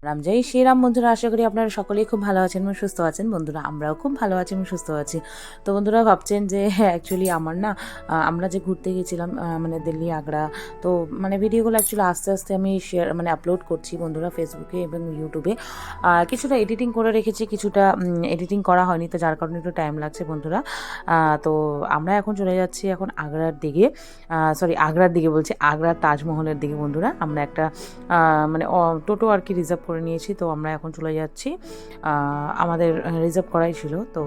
রাম জয় শ্রীরাম। বন্ধুরা, আশা করি আপনারা সকলেই খুব ভালো আছেন এবং সুস্থ আছেন। বন্ধুরা, আমরাও খুব ভালো আছি এবং সুস্থ আছি। তো বন্ধুরা, ভাবছেন যে অ্যাকচুয়ালি আমার না আমরা যে ঘুরতে গেছিলাম মানে দিল্লি আগ্রা, তো মানে ভিডিওগুলো অ্যাকচুয়ালি আস্তে আস্তে আমি শেয়ার মানে আপলোড করছি বন্ধুরা ফেসবুকে এবং ইউটিউবে। কিছুটা এডিটিং করে রেখেছি, কিছুটা এডিটিং করা হয়নি, তো যার কারণে একটু টাইম লাগছে বন্ধুরা। তো আমরা এখন চলে যাচ্ছি এখন আগ্রার দিকে, আগ্রার দিকে বলছি, আগ্রার তাজমহলের দিকে বন্ধুরা। আমরা একটা মানে টোটো আর কি রিজার্ভ করে নিয়েছি, তো আমরা এখন চলে যাচ্ছি। আমাদের রিজার্ভ করাই ছিল, তো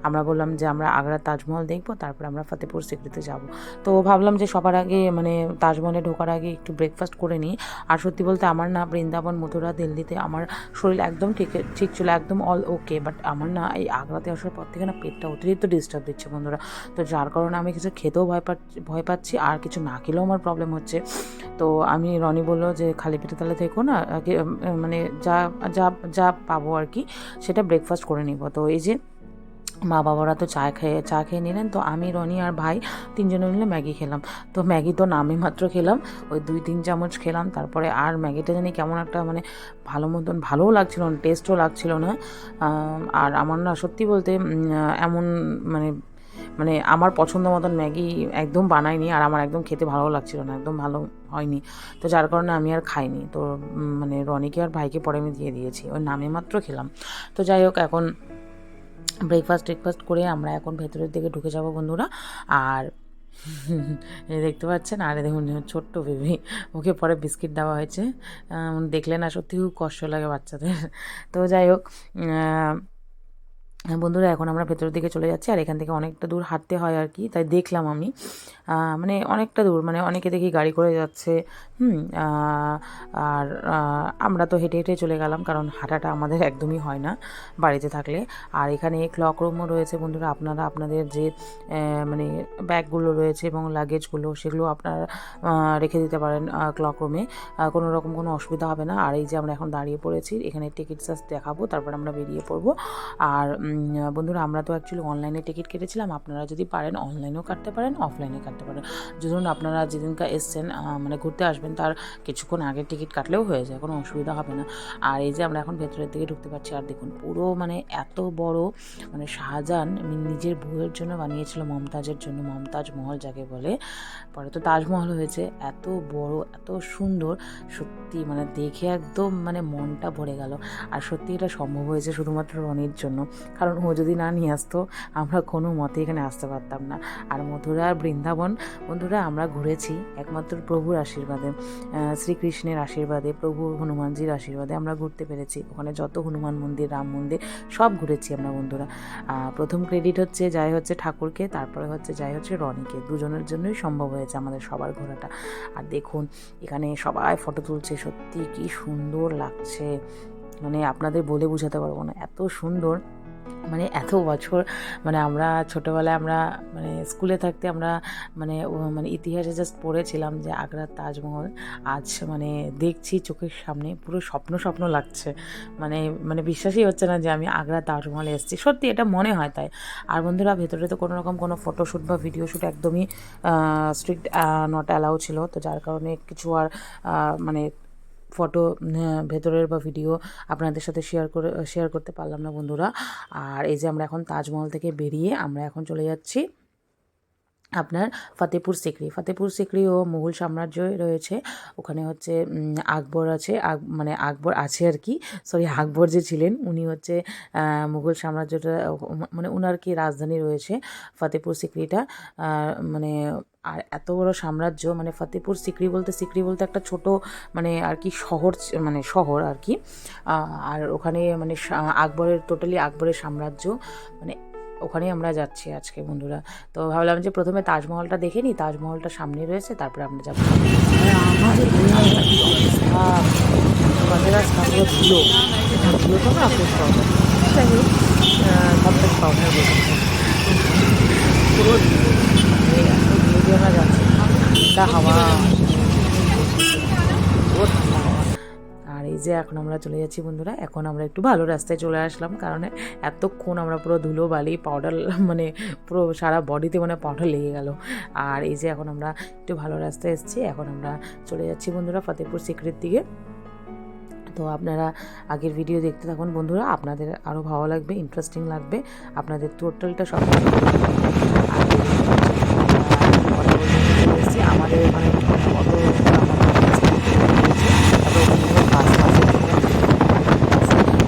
আমরা বললাম যে আমরা আগ্রার তাজমহল দেখবো, তারপর আমরা ফতেপুর সিক্রিতে যাব। তো ভাবলাম যে সবার আগে মানে তাজমহলে ঢোকার আগে একটু ব্রেকফাস্ট করে নিই। আর সত্যি বলতে আমার না বৃন্দাবন, মথুরা, দিল্লিতে আমার শরীর একদম ঠিক ছিল, একদম অল ওকে, বাট আমার না এই আগ্রাতে আসার পর থেকে না পেটটা অতিরিক্ত ডিস্টার্ব দিচ্ছে বন্ধুরা। তো যার কারণে আমি কিছু খেতেও ভয় পাচ্ছি, আর কিছু না খেলেও আমার প্রবলেম হচ্ছে। তো আমি রনি বললো যে খালি পেটে তাহলে থেকো না, মানে যা যা যা পাবো আর কি সেটা ব্রেকফাস্ট করে নিব। তো এই যে মা বাবারা তো চা খেয়ে নিলেন, তো আমি, রনি আর ভাই তিনজনে মিলে ম্যাগি খেলাম। তো ম্যাগি তো নামে মাত্র খেলাম, ওই 2-3 চামচ খেলাম, তারপরে আর ম্যাগিটা জানি কেমন একটা মানে ভালোও লাগছিল না, টেস্টও লাগছিল না। আর আমার না সত্যি বলতে এমন মানে মানে আমার পছন্দ মতন ম্যাগি একদম বানায়নি, আর আমার একদম খেতে ভালো লাগছিল না, একদম ভালো হয়নি। তো যার কারণে আমি আর খাইনি। তো মানে রনিকে আর ভাইকে পরে আমি দিয়ে দিয়েছি, ওই নামে মাত্র খেলাম। তো যাই হোক, এখন ব্রেকফাস্ট করে আমরা এখন ভেতরের দিকে ঢুকে যাব বন্ধুরা। আর দেখতে পাচ্ছেন, আর দেখুন ছোট্ট বেবি, ওকে পরে বিস্কিট দেওয়া হয়েছে। দেখলে না সত্যি খুব কষ্ট লাগে বাচ্চাদের। তো যাই হোক বন্ধুরা, এখন আমরা ভেতরের দিকে চলে যাচ্ছি, আর এখান থেকে অনেকটা দূর হাঁটতে হয় আর কি, তাই দেখলাম আমি মানে অনেকটা দূর, মানে অনেকে দেখি গাড়ি করে যাচ্ছে। আর আমরা তো হেঁটে হেঁটে চলে গেলাম, কারণ হাঁটাটা আমাদের একদমই হয় না বাড়িতে থাকলে। আর এখানে ক্লক রুমও রয়েছে বন্ধুরা, আপনারা আপনাদের যে মানে ব্যাগগুলো রয়েছে এবং লাগেজগুলো, সেগুলো আপনারা রেখে দিতে পারেন ক্লক রুমে, কোনো রকম কোনো অসুবিধা হবে না। আর এই যে আমরা এখন দাঁড়িয়ে পড়েছি, এখানে টিকিট জাস্ট দেখাবো, তারপর আমরা বেরিয়ে পড়বো। আর বন্ধুরা, আমরা তো অ্যাকচুয়ালি অনলাইনে টিকিট কেটেছিলাম, আপনারা যদি পারেন অনলাইনেও কাটতে পারেন, অফলাইনে কাটতে পারেন। ধরুন আপনারা যেদিনকার এসছেন মানে ঘুরতে আসবেন, তার কিছুক্ষণ আগে টিকিট কাটলেও হয়ে যায়, কোনো অসুবিধা হবে না। আর এই যে আমরা এখন ভেতরের দিকে ঢুকতে পারছি, আর দেখুন পুরো মানে এত বড়, মানে শাহজাহান নিজের বউয়ের জন্য বানিয়েছিল, মমতাজের জন্য, মমতাজ মহল যাকে বলে, পরে তো তাজমহল হয়েছে। এত বড়, এত সুন্দর, সত্যি মানে দেখে একদম মানে মনটা ভরে গেল। আর সত্যি এটা সম্ভব হয়েছে শুধুমাত্র রনির জন্য, কারণ ও যদি না নিয়ে আসতো আমরা কোনো মতে এখানে আসতে পারতাম না। আর মথুরা আর বৃন্দাবন বন্ধুরা আমরা ঘুরেছি একমাত্র প্রভুর আশীর্বাদে, শ্রীকৃষ্ণের আশীর্বাদে, প্রভু হনুমানজির আশীর্বাদে আমরা ঘুরতে পেরেছি। ওখানে যত হনুমান মন্দির, রাম মন্দির সব ঘুরেছি আমরা বন্ধুরা। প্রথম ক্রেডিট হচ্ছে ঠাকুরকে, তারপরে হচ্ছে রনিকে, দুজনের জন্যই সম্ভব হয়েছে আমাদের সবার ঘোরাটা। আর দেখুন এখানে সবাই ফটো তুলছে, সত্যি কি সুন্দর লাগছে, মানে আপনাদের বলে বোঝাতে পারবো না, এত সুন্দর। মানে এত বছর, মানে আমরা ছোটোবেলায় আমরা মানে স্কুলে থাকতে আমরা মানে ইতিহাসে জাস্ট পড়েছিলাম যে আগ্রার তাজমহল, আজ মানে দেখছি চোখের সামনে, পুরো স্বপ্ন লাগছে। মানে মানে বিশ্বাসই হচ্ছে না যে আমি আগ্রার তাজমহলে এসেছি, সত্যি এটা মনে হয় তাই। আর বন্ধুরা, ভেতরে তো কোনো রকম কোনো ফটোশ্যুট বা ভিডিও শ্যুট একদমই স্ট্রিক্ট নট অ্যালাউ ছিল, তো যার কারণে কিছু আর মানে ফটো ভেতরের বা ভিডিও আপনাদের সাথে শেয়ার করতে পারলাম না বন্ধুরা। আর এই যে আমরা এখন তাজমহল থেকে বেরিয়ে আমরা এখন চলে যাচ্ছি আপনার ফতেপুর সিকরিও মুঘল সাম্রাজ্যই রয়েছে। ওখানে হচ্ছে আকবর আছে, মানে আকবর আছে আর কি, আকবর যে ছিলেন উনি হচ্ছে মুঘল সাম্রাজ্যটা, মানে ওনার কি রাজধানী রয়েছে ফতেপুর সিকরিটা। মানে আর এত বড় সাম্রাজ্য, মানে ফতেপুর সিকরি বলতে একটা ছোট মানে আর কি শহর আর কি। আর ওখানে মানে টোটালি আকবরের সাম্রাজ্য, মানে ওখানেই আমরা যাচ্ছি আজকে বন্ধুরা। তো ভাবলাম যে প্রথমে তাজমহলটা দেখে নিই, তাজমহলটা সামনে রয়েছে, তারপরে আমরা যাবো। ধুলো তো না ফ্রেশ পাউডার, যাই হোক কমপ্লেক্স পাউডার বলতে পুরো এত ধুলো দিয়ে আমরা যাচ্ছি, ঠান্ডা হাওয়া, পুরো ঠান্ডা হাওয়া। আর এই যে এখন আমরা চলে যাচ্ছি বন্ধুরা, এখন আমরা একটু ভালো রাস্তায় চলে আসলাম, কারণ এতক্ষণ আমরা পুরো ধুলো বালি পাউডার, মানে পুরো সারা বডিতে মানে পাউডার লেগে গেল। আর এই যে এখন আমরা একটু ভালো রাস্তায় এসেছি, এখন আমরা চলে যাচ্ছি বন্ধুরা ফতেপুর সিকরির দিকে। তো আপনারা আগের ভিডিও দেখতে থাকুন বন্ধুরা, আপনাদের আরও ভালো লাগবে, ইন্টারেস্টিং লাগবে, আপনাদের টোটালটা সব কিছু এসেছি আমাদের ওখানে কত বাস বাসের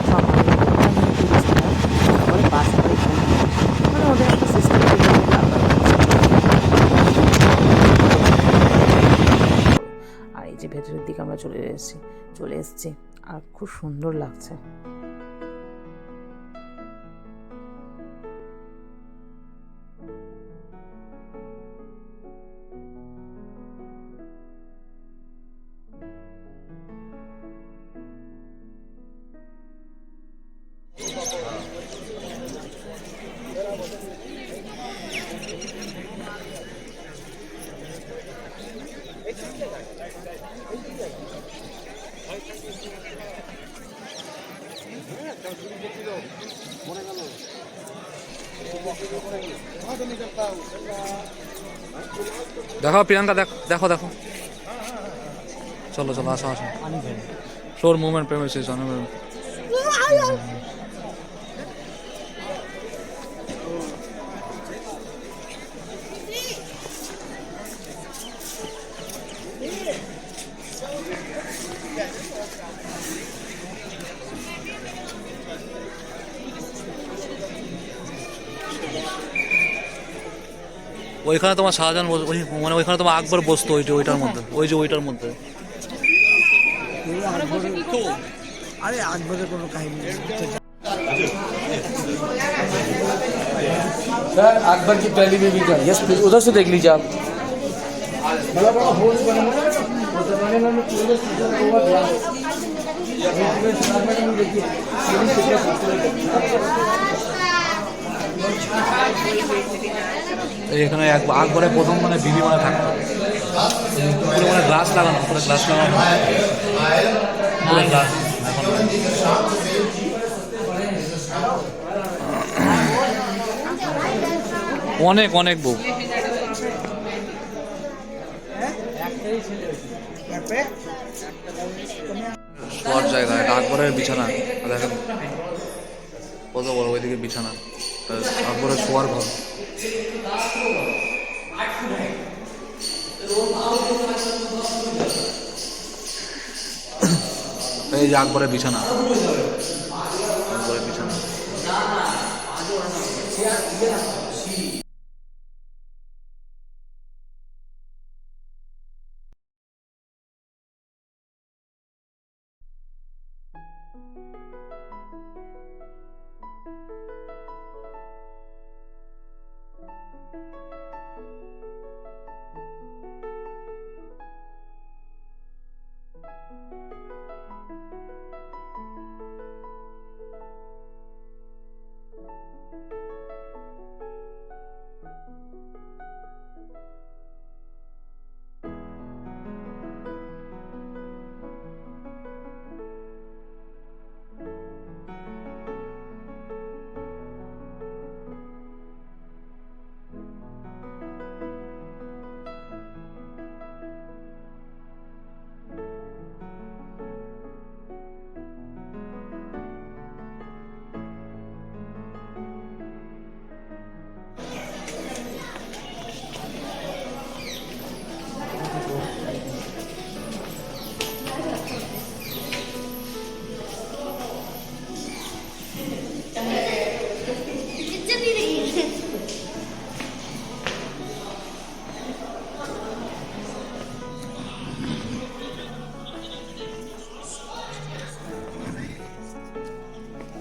সব তারপরে বাস মানে ওদের একটা সিস্টেম আর এই যে ভেতরের দিকে আমরা চলে এসেছি আর খুব সুন্দর লাগছে। দেখো প্রিয়াঙ্কা, দেখো দেখো, চলো চলো, আসো আসো, ফ্লোর মুভমেন্ট পেমেন্ট শেষ। ওইখানে তোমার শাহজাহান মানে ওইখানে তোমার আকবর বসতো, ওইটার মধ্যে, ওইটার মধ্যে। अरे আকবরের কোনো কাহিনী নেই। सर अकबर की पहली बीवी का यस प्लीज उधर से देख लीजिए आप। बड़ा बड़ा होल्स बने हुए हैं उस जमाने में पूरे सीजन हुआ था। देखिए এখানে আকবরের প্রথম মানে বিবি মানে থাকতো, পুরো মানে গ্লাস লাগানো, পুরো গ্লাস লাগানো, পুরো গ্লাস। অনেক অনেক বউ, শোয়ার জায়গা, এটা আকবরের বিছানা দেখেন কত বড়, ওইদিকে বিছানা, আকবরের শোয়ার ঘর। এই যে আকবরের বিছানা, আকবরের বিছানা।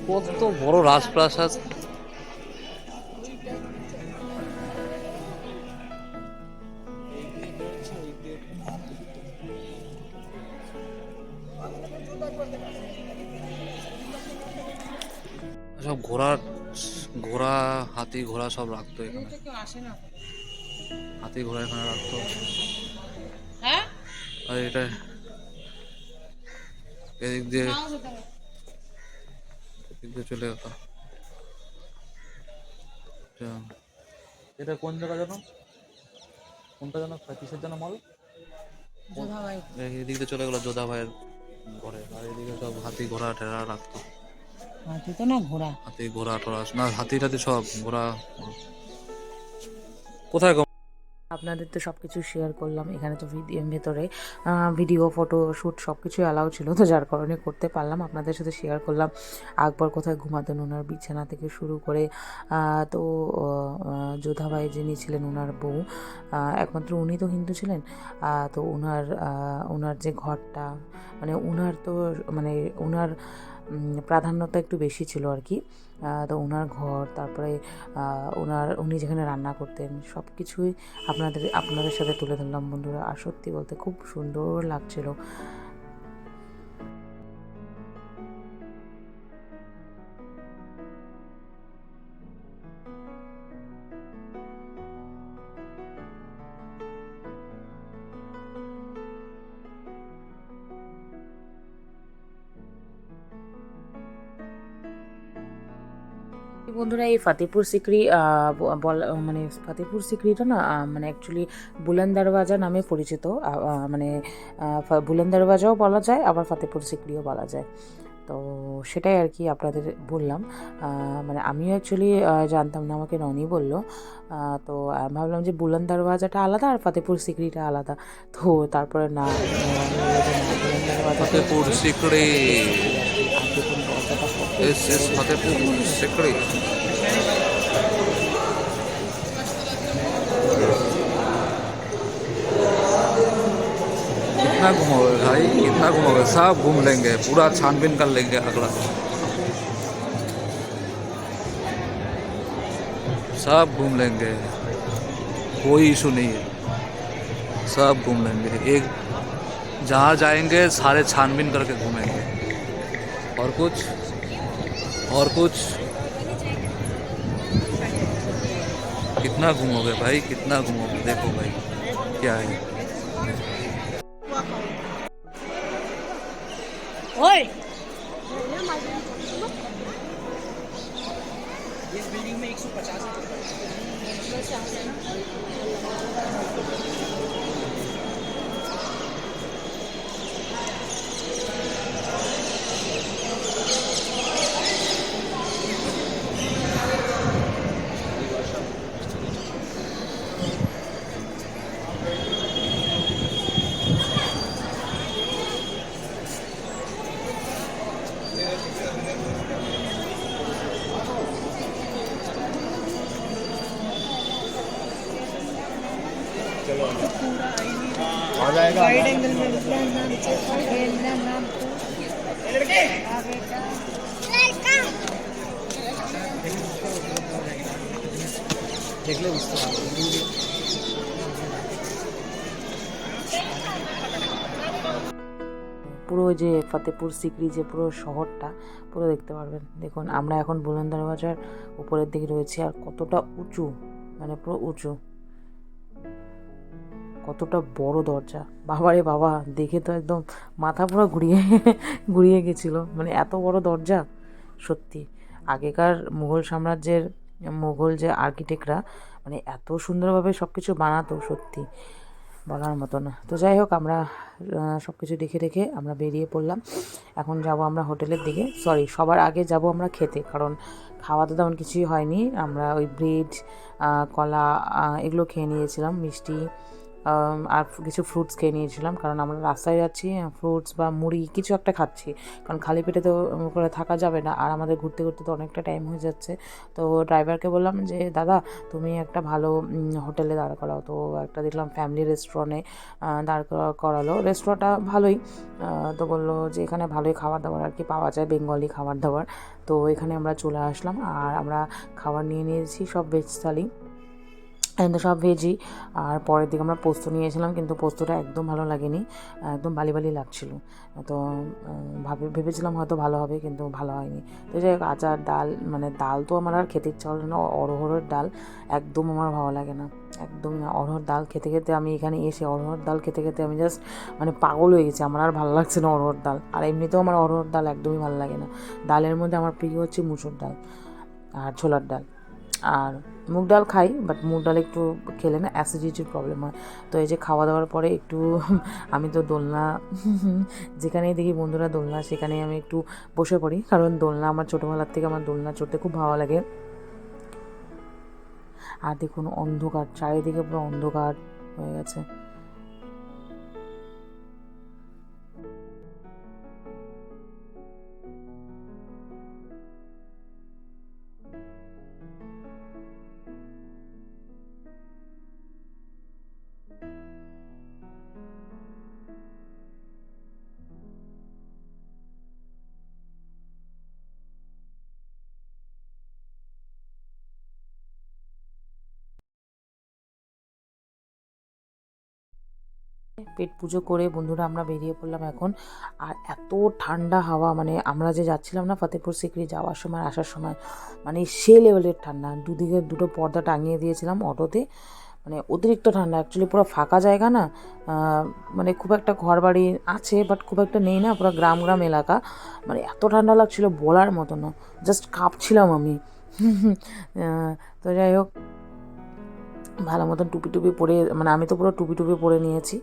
কত বড় রাজপ্রাসাদ, সব ঘোড়া হাতি ঘোড়া সব রাখতো এখানে, হাতি ঘোড়া এখানে রাখতো। আর এটা এদিক দিয়ে চলে গেল। এটা কোন জায়গা জানো, কোনটা জানো, কিসের জন্য মল? এদিক দিয়ে চলে গেল যোধা ভাইয়ের করে, আর এদিকে সব হাতি ঘোড়া টেরা রাখতো। হাতি তো না, ঘোড়া। হাতি ঘোড়া টোড়া না, হাতি টাতি সব ঘোড়া। কোথায় আপনাদের তো সব কিছু শেয়ার করলাম, এখানে তো ভেতরে ভিডিও ফটো শ্যুট সব কিছুই অ্যালাউ ছিল, তো যার কারণে করতে পারলাম, আপনাদের সাথে শেয়ার করলাম আকবর কোথায় ঘুমাতেন, ওনার বিছানা থেকে শুরু করে। তো যোধা ভাই যিনি ছিলেন ওনার বউ, একমাত্র উনি তো হিন্দু ছিলেন। তো ওনার যে ঘরটা, মানে ওনার তো মানে ওনার প্রাধান্যতা একটু বেশি ছিল আর কি। তো ওনার ঘর, তারপরে উনি যেখানে রান্না করতেন, সব কিছুই আপনাদের সাথে তুলে ধরলাম বন্ধুরা। আর সত্যি বলতে খুব সুন্দর লাগছিল। বন্ধুরা, এই ফতেপুর সিকরি মানে ফতেপুর সিকরিটা না, মানে অ্যাকচুয়ালি বুলন্দ দরওয়াজা নামে পরিচিত। মানে বুলন্দ দরওয়াজাও বলা যায়, আবার ফতেপুর সিকরিও বলা যায়। তো সেটাই আর কি আপনাদের বললাম। মানে আমিও অ্যাকচুয়ালি জানতাম না, আমাকে রনি বলল। তো আমি ভাবলাম যে বুলন্দ দরওয়াজাটা আলাদা আর ফতেপুর সিকরিটা আলাদা। তো তারপরে না, फतेहपुर सिकड़ी, इस फतेहपुर सिकड़ी। कितना घूमोगे भाई, कितना घूमोगे? सब घूम लेंगे, पूरा छानबीन कर लेंगे अगला, सब घूम लेंगे, कोई इशू नहीं है, सब घूम लेंगे। एक जहाँ जाएंगे सारे छानबीन करके घूमेंगे। और कुछ कितना घूमोगे भाई, कितना घूमोगे? देखो भाई क्या है। ओए वाइड एंगल में नाम खेलना नाम देखले পুরো যে ফতেপুর সিকরি যে পুরো শহরটা পুরো দেখতে পারবেন। দেখুন, আমরা এখন বুলন্দ দরওয়াজার উপরের দিকে রয়েছি, আর কতটা উঁচু, মানে পুরো উঁচু, কতটা বড় দরজা। বাবারে বাবা, দেখে তো একদম মাথা পুরো ঘুরিয়ে গেছিলো, মানে এত বড় দরজা। সত্যি আগেকার মুঘল সাম্রাজ্যের মুঘল যে আর্কিটেক্টরা, মানে এত সুন্দরভাবে সব কিছু বানাতো, সত্যি বলার মতো না। তো যাই হোক, আমরা সব কিছু দেখে আমরা বেরিয়ে পড়লাম। এখন যাব আমরা হোটেলের দিকে। সবার আগে যাব আমরা খেতে, কারণ খাওয়া তো তেমন কিছুই হয়নি। আমরা ওই ব্রেড, কলা এগুলো খেয়ে নিয়েছিলাম, মিষ্টি আর কিছু ফ্রুটস খেয়ে নিয়েছিলাম, কারণ আমরা রাস্তায় যাচ্ছি, ফ্রুটস বা মুড়ি কিছু একটা খাচ্ছি, কারণ খালি পেটে তো করে থাকা যাবে না, আর আমাদের ঘুরতে ঘুরতে তো অনেকটা টাইম হয়ে যাচ্ছে। তো ড্রাইভারকে বললাম যে দাদা তুমি একটা ভালো হোটেলে দাঁড় করাও। তো একটা দেখলাম ফ্যামিলি রেস্টুরেন্টে দাঁড় করালো। রেস্টুরেন্টটা ভালোই, তো বললো যে এখানে ভালোই খাবার দাবার আর কি পাওয়া যায়, বেঙ্গলি খাবার দাবার। তো এখানে আমরা চলে আসলাম, আর আমরা খাবার নিয়ে নিয়েছি সব ভেজ থালি, কিন্তু সব ভেজই। আর পরের দিকে আমরা পোস্ত নিয়েছিলাম, কিন্তু পোস্তটা একদম ভালো লাগেনি, একদম বালি লাগছিল। তো ভেবেছিলাম হয়তো ভালো হবে, কিন্তু ভালো হয়নি। তো যাই হোক, আচার, ডাল, মানে ডাল তো আমার আর খেতে ইচ্ছা হলো না। অরহরের ডাল একদম আমার ভালো লাগে না, একদমই না। অরহর ডাল খেতে আমি এখানে এসে অরহর ডাল খেতে আমি জাস্ট মানে পাগল হয়ে গেছি। আমার আর ভালো লাগছে না অরহর ডাল, আর এমনিতেও আমার অরহর ডাল একদমই ভালো লাগে না। ডালের মধ্যে আমার প্রিয় হচ্ছে মুসুর ডাল আর ছোলার ডাল, আর মুগ ডাল খাই, বাট মুগ ডাল একটু খেলে না অ্যাসিডিটির প্রবলেম হয়। তো এই যে খাওয়া দাওয়ার পরে একটু আমি তো দোলনা যেখানেই দেখি বন্ধুরা দোলনা সেখানেই আমি একটু বসে পড়ি, কারণ দোলনা আমার ছোটোবেলার থেকে আমার দোলনা চড়তে খুব ভালো লাগে। আর দেখুন অন্ধকার, চারিদিকে পুরো অন্ধকার হয়ে গেছে। পেট পুজো করে বন্ধুরা আমরা বেরিয়ে পড়লাম এখন। আর এত ঠান্ডা হাওয়া, মানে আমরা যে যাচ্ছিলাম না ফতেপুর সিকরি, যাওয়ার সময় আসার সময় মানে সে লেভেলের ঠান্ডা। দুদিকে দুটো পর্দা টাঙিয়ে দিয়েছিলাম অটোতে, মানে অতিরিক্ত ঠান্ডা। অ্যাকচুয়ালি পুরো ফাঁকা জায়গা না, মানে খুব একটা ঘর বাড়ি আছে বাট খুব একটা নেই না, পুরো গ্রাম গ্রাম এলাকা। মানে এত ঠান্ডা লাগছিল বলার মতো না, জাস্ট কাঁপছিলাম আমি। তো যাই হোক, ভালো মতন টুপি টুপি পরে, মানে আমি তো পুরো টুপি টুপি পরে নিয়েছি।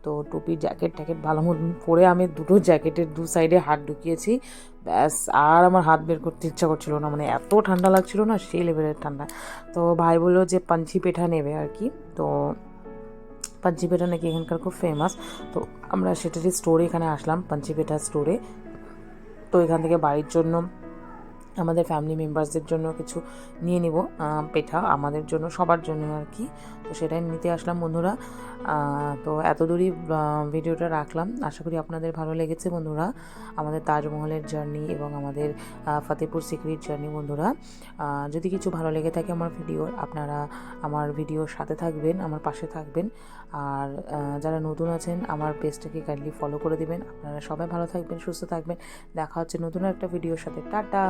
তো টুপি জ্যাকেট ট্যাকেট ভালো মতন পরে আমি দুটো জ্যাকেটের দু সাইডে হাত ঢুকিয়েছি, ব্যাস। আর আমার হাত বের করতে ইচ্ছা করছিল না, মানে এত ঠান্ডা লাগছিল না, সেই লেভেলের ঠান্ডা। তো ভাই বললো যে পাঞ্চি পেঠা নেবে আর কি। তো পাঞ্চি পেঠা নাকি এখানকার খুব ফেমাস। তো আমরা সেটারই স্টোরে এখানে আসলাম, পাঞ্চি পেঠা স্টোরে। তো এখান থেকে বাড়ির জন্য, আমাদের ফ্যামিলি মেম্বার্সদের জন্য কিছু নিয়ে নিব পেঠা, আমাদের জন্য সবার জন্য আর কি। তো সেটাই নিতে আসলাম বন্ধুরা। তো এত দূরই ভিডিওটা রাখলাম, আশা করি আপনাদের ভালো লেগেছে বন্ধুরা, আমাদের তাজমহলের জার্নি এবং আমাদের ফতেপুর সিকরির জার্নি বন্ধুরা। যদি কিছু ভালো লেগে থাকে আমার ভিডিও, আপনারা আমার ভিডিওর সাথে থাকবেন, আমার পাশে থাকবেন। আর যারা নতুন আছেন আমার পেজটাকে কাইন্ডলি ফলো করে দিবেন। আপনারা সবাই ভালো থাকবেন, সুস্থ থাকবেন। দেখা হচ্ছে নতুন একটা ভিডিওর সাথে। টাটা।